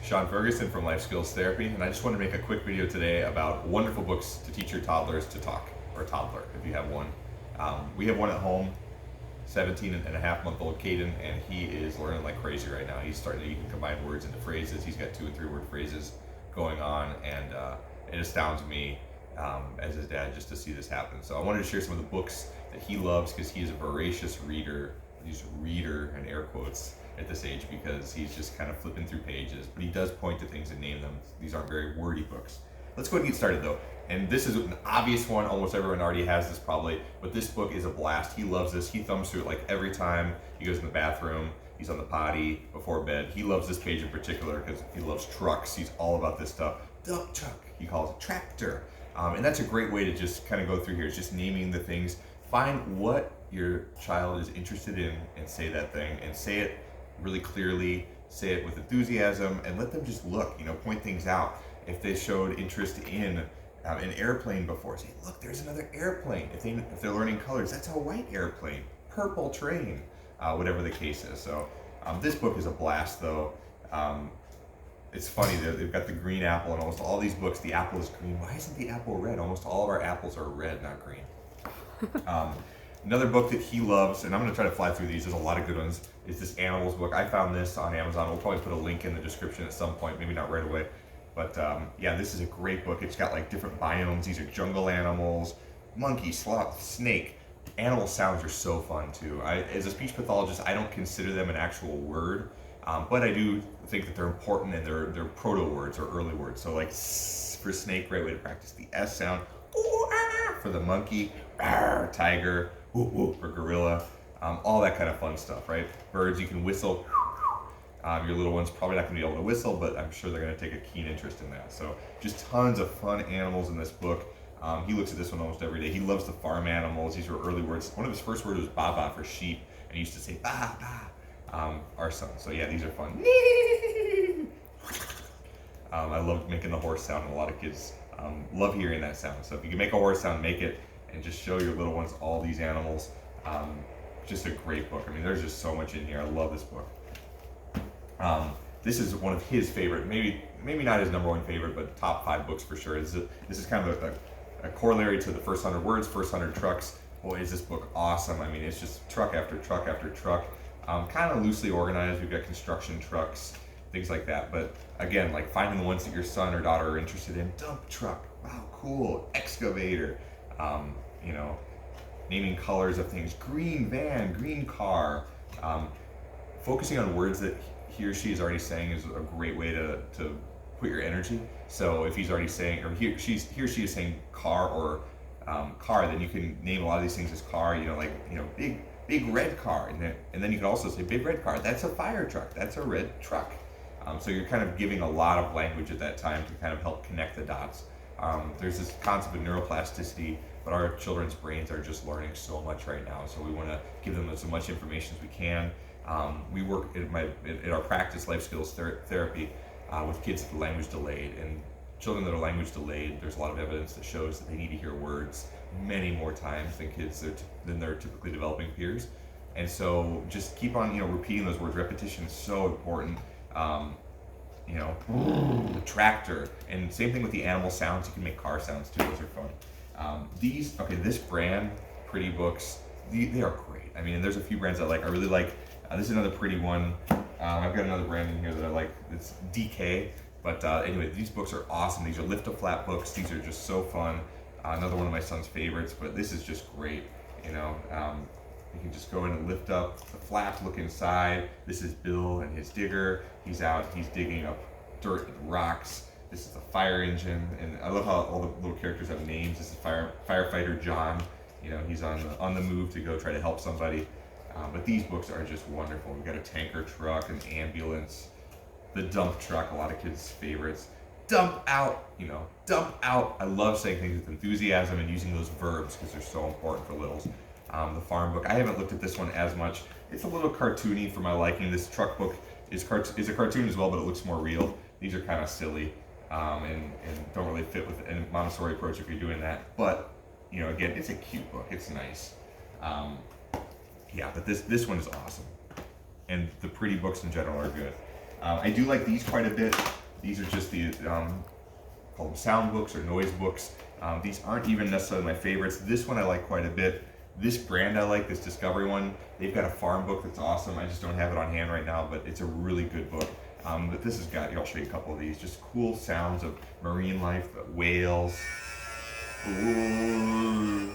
Sean Ferguson from Life Skills Therapy, and I just want to make a quick video today about wonderful books to teach your toddlers to talk, or toddler if you have one. We have one at home, 17 and a half month old Caden, and he is learning like crazy right now. He's starting to even combine words into phrases. He's got 2 and 3 word phrases going on, and it astounds me as his dad just to see this happen. So I wanted to share some of the books that he loves because he is a voracious reader. He's reader in air quotes at this age because he's just kind of flipping through pages, but he does point to things and name them. These aren't very wordy books. Let's go ahead and get started though. And this is an obvious one, almost everyone already has this probably, but this book is a blast. He loves this. He thumbs through it like every time he goes in the bathroom, he's on the potty, before bed. He loves this page in particular because he loves trucks. He's all about this stuff. Dump truck, he calls it tractor. And that's a great way to just kind of go through here. It's just naming the things. Find what your child is interested in and say that thing, and say it really clearly, say it with enthusiasm, and let them just look, point things out. If they showed interest in an airplane before, say, look, there's another airplane. If they're learning colors, that's a white airplane, purple train, whatever the case is. So this book is a blast though. It's funny, they've got the green apple in almost all these books. The apple is green. Why isn't the apple red? Almost all of our apples are red, not green. Another book that he loves, and I'm going to try to fly through these, there's a lot of good ones, is this animals book. I found this on Amazon. We'll probably put a link in the description at some point, maybe not right away. But yeah, this is a great book. It's got like different biomes. These are jungle animals, monkey, sloth, snake. Animal sounds are so fun too. As a speech pathologist, I don't consider them an actual word, but I do think that they're important, and they're proto words or early words. So like for snake, great way to practice the S sound. For the monkey, tiger, for gorilla, all that kind of fun stuff, right? Birds, you can whistle. Your little one's probably not going to be able to whistle, but I'm sure they're going to take a keen interest in that. So just tons of fun animals in this book. He looks at this one almost every day. He loves the farm animals. These were early words. One of his first words was baba for sheep, and he used to say ba ba, our son. So yeah, these are fun. I love making the horse sound, and a lot of kids love hearing that sound. So if you can make a horse sound, make it, and just show your little ones all these animals. Just a great book. I mean, there's just so much in here. I love this book. This is one of his favorite, maybe not his number one favorite, but top 5 books for sure. This is kind of a corollary to the first 100 words, first 100 trucks. Boy, is this book awesome. I mean, it's just truck after truck after truck. Kind of loosely organized. We've got construction trucks, things like that. But again, like finding the ones that your son or daughter are interested in. Dump truck, wow, cool. Excavator, naming colors of things. Green van, green car. Focusing on words that he or she is already saying is a great way to put your energy. So if he's already saying, or he or she is saying car or car, then you can name a lot of these things as car. Big red car, and then you can also say big red car. That's a fire truck. That's a red truck. So you're kind of giving a lot of language at that time to kind of help connect the dots. There's this concept of neuroplasticity, but our children's brains are just learning so much right now. So we want to give them as much information as we can. We work at our practice, Life Skills Therapy, with kids that are language delayed, and children that are language delayed. There's a lot of evidence that shows that they need to hear words many more times than kids than their typically developing peers. And so just keep on, repeating those words. Repetition is so important. The tractor, and same thing with the animal sounds. You can make car sounds too. Those are fun. This brand, Pretty Books, they are great. I mean, there's a few brands I like. I really like. This is another pretty one. I've got another brand in here that I like. It's DK. But anyway, these books are awesome. These are lift-to-flap books. These are just so fun. Another one of my son's favorites, but this is just great. You can just go in and lift up the flaps, look inside. This is Bill and his digger. He's digging up dirt and rocks. This is the fire engine, and I love how all the little characters have names. This is firefighter John. He's on the move to go try to help somebody. But these books are just wonderful. We've got a tanker truck, an ambulance, the dump truck, a lot of kids' favorites. Dump out, dump out. I love saying things with enthusiasm and using those verbs because they're so important for littles. The farm book, I haven't looked at this one as much. It's a little cartoony for my liking. This truck book is a cartoon as well, but it looks more real. These are kind of silly and don't really fit with a Montessori approach if you're doing that. But, again, it's a cute book. It's nice. But this one is awesome. And the pretty books in general are good. I do like these quite a bit. These are just the call them sound books or noise books. These aren't even necessarily my favorites. This one I like quite a bit. This brand I like, this Discovery one. They've got a farm book that's awesome. I just don't have it on hand right now, but it's a really good book. But this has got, I'll show you a couple of these, just cool sounds of marine life, whales. Ooh.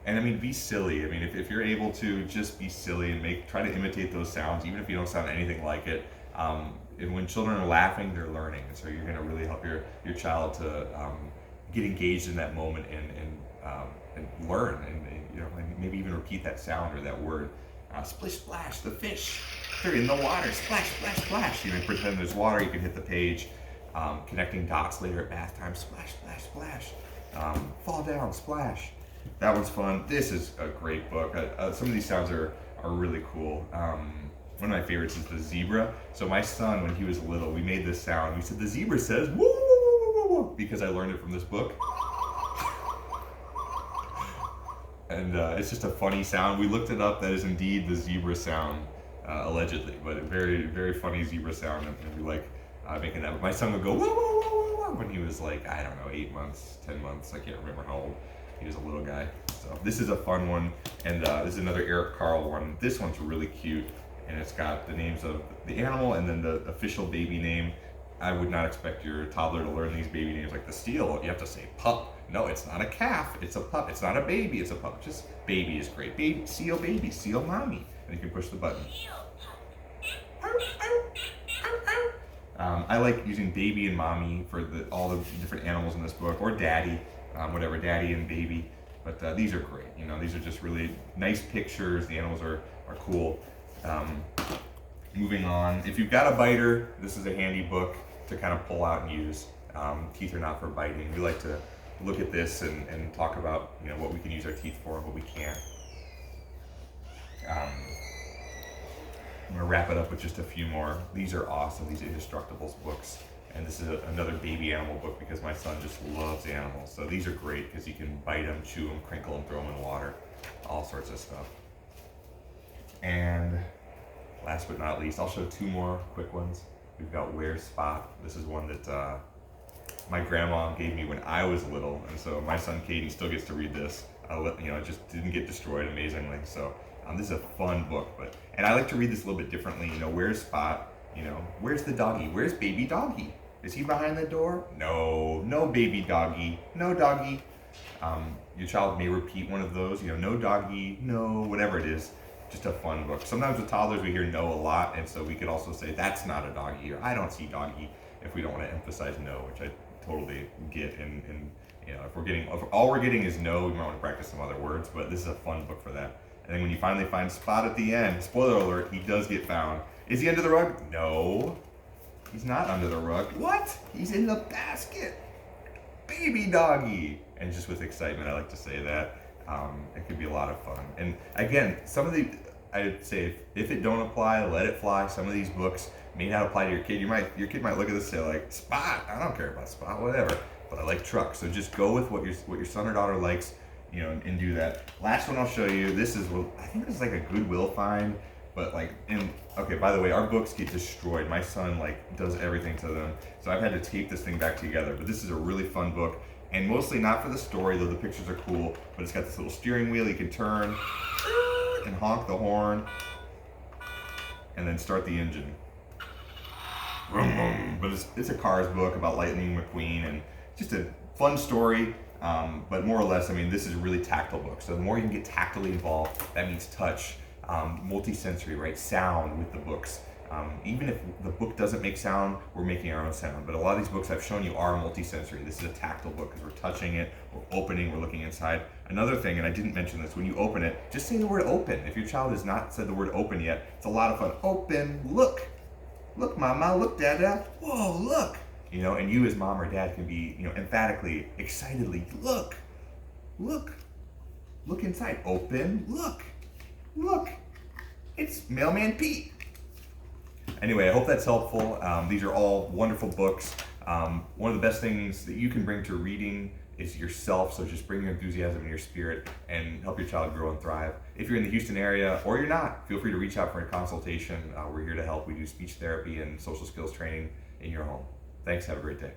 And I mean, be silly. I mean, if you're able to just be silly and try to imitate those sounds, even if you don't sound anything like it. And when children are laughing, they're learning. So you're going to really help your child to get engaged in that moment and learn, and maybe even repeat that sound or that word. Splish splash, the fish. They're in the water. Splash splash splash. Pretend there's water. You can hit the page. Connecting dots later at bath time. Splash splash splash. Fall down, splash. That one's fun. This is a great book. Some of these sounds are really cool. One of my favorites is the zebra. So my son, when he was little, we made this sound. We said, the zebra says, woo, woo, woo, woo, woo, because I learned it from this book. And it's just a funny sound. We looked it up. That is indeed the zebra sound, allegedly. But a very, very funny zebra sound. And we like making that. But my son would go, whoa, whoa, whoa, whoa, whoa, when he was like, I don't know, 8 months, 10 months. I can't remember how old. He was a little guy. So this is a fun one. And this is another Eric Carle one. This one's really cute. And it's got the names of the animal and then the official baby name. I would not expect your toddler to learn these baby names like the seal. You have to say pup. No, it's not a calf. It's a pup. It's not a baby. It's a pup. Just baby is great. Baby, seal mommy. And you can push the button. I like using baby and mommy for all the different animals in this book, or daddy, whatever, daddy and baby. But these are great. These are just really nice pictures. The animals are cool. Moving on, if you've got a biter, this is a handy book to kind of pull out and use. Teeth are not for biting. We like to look at this and talk about what we can use our teeth for and what we can't. I'm going to wrap it up with just a few more. These are awesome, these Indestructibles books. And this is another baby animal book because my son just loves animals. So these are great because you can bite them, chew them, crinkle them, throw them in water, all sorts of stuff. And last but not least, I'll show 2 more quick ones. We've got Where's Spot. This is one that my grandma gave me when I was little, and so my son Katie still gets to read this. It just didn't get destroyed, amazingly. So this is a fun book, and I like to read this a little bit differently. Where's Spot? Where's the doggy? Where's baby doggy? Is he behind the door? No baby doggy, no doggy. Your child may repeat one of those. No doggy, no whatever it is. Just a fun book. Sometimes with toddlers we hear no a lot, and so we could also say that's not a doggy, or I don't see doggy, if we don't want to emphasize no, which I totally get. And if all we're getting is no, we might want to practice some other words, but this is a fun book for that. And then when you finally find Spot at the end, spoiler alert, he does get found. Is he under the rug? No, he's not under the rug. What? He's in the basket. Baby doggy. And just with excitement, I like to say that. It could be a lot of fun. And again, I'd say if it don't apply, let it fly. Some of these books may not apply to your kid. Your kid might look at this and say like, Spot, I don't care about Spot, whatever. But I like trucks. So just go with what your son or daughter likes, and do that. Last one I'll show you. I think this is like a Goodwill find, but okay, by the way, our books get destroyed. My son does everything to them. So I've had to tape this thing back together. But this is a really fun book. And mostly not for the story, though the pictures are cool, but it's got this little steering wheel you can turn and honk the horn and then start the engine. But it's a Cars book about Lightning McQueen, and just a fun story, but more or less, this is a really tactile book. So the more you can get tactily involved, that means touch, multi-sensory, right? Sound with the books. Even if the book doesn't make sound, we're making our own sound. But a lot of these books I've shown you are multi-sensory. This is a tactile book because we're touching it, we're opening, we're looking inside. Another thing, and I didn't mention this, when you open it, just say the word open. If your child has not said the word open yet, it's a lot of fun. Open, look. Look, mama, look, dada. Whoa, look. And you as mom or dad can be, emphatically, excitedly, look. Look inside. Open, look. It's Mailman Pete. Anyway, I hope that's helpful. These are all wonderful books. One of the best things that you can bring to reading is yourself. So just bring your enthusiasm and your spirit and help your child grow and thrive. If you're in the Houston area or you're not, feel free to reach out for a consultation. We're here to help. We do speech therapy and social skills training in your home. Thanks. Have a great day.